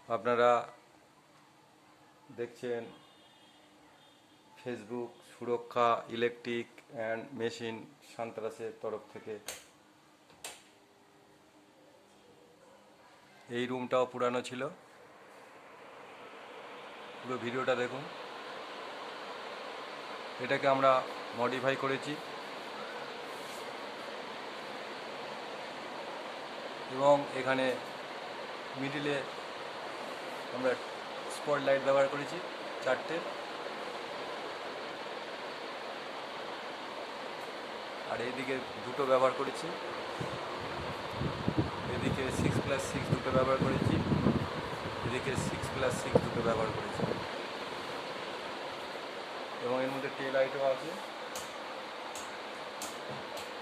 আপনারা দেখছেন ফেসবুক সুরক্ষা ইলেকট্রিক অ্যান্ড মেশিন সান্ত্রাসের তরফ থেকে। এই রুমটাও পুরানো ছিল, পুরো ভিডিওটা দেখুন। এটাকে আমরা মডিফাই করেছি এবং এখানে মিডিলে আমরা স্পট লাইট ব্যবহার করেছি 4টে, আর এইদিকে 2টো ব্যবহার করেছি, এদিকে 6+6 দুটো ব্যবহার করেছি, এদিকে 6+6 দুটো ব্যবহার করেছি এবং এর মধ্যে টেল লাইটও আছে।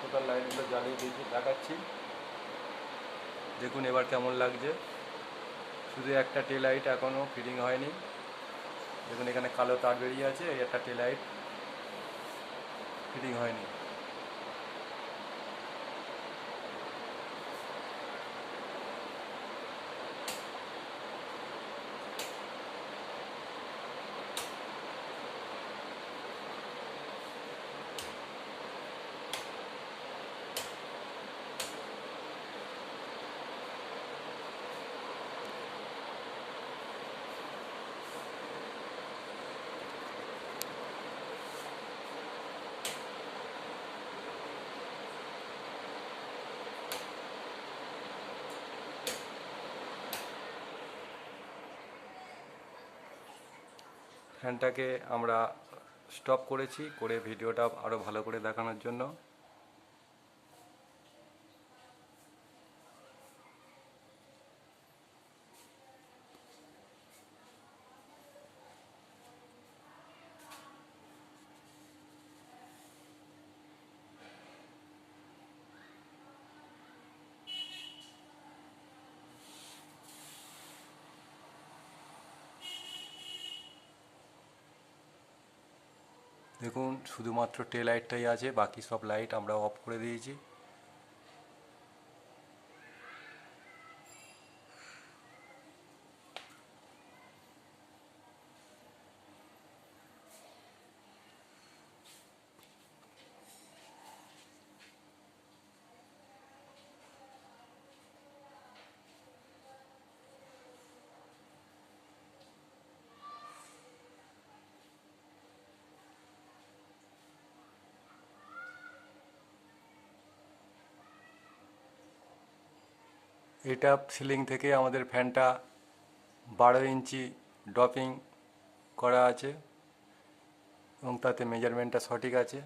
টোটাল লাইটগুলো জ্বালিয়ে দিয়েছি, দেখাচ্ছি দেখুন এবার কেমন লাগছে। শুধু একটা টেল লাইট এখনও ফিটিং হয়নি, দেখুন এখানে কালো তার বেরিয়ে আছে, এই একটা টেল লাইট ফিটিং হয়নি। ফ্যানটাকে আমরা স্টপ করেছি, করে ভিডিওটা আরও ভালো করে দেখানোর জন্য। দেখুন শুধুমাত্র টেল লাইটটাই আছে, বাকি সব লাইট আমরা অফ করে দিয়েছি। এটা সিলিং থেকে আমাদের ফ্যানটা 12 ইঞ্চি ড্রপিং করা আছে এবং তাতে মেজারমেন্টটা সঠিক আছে।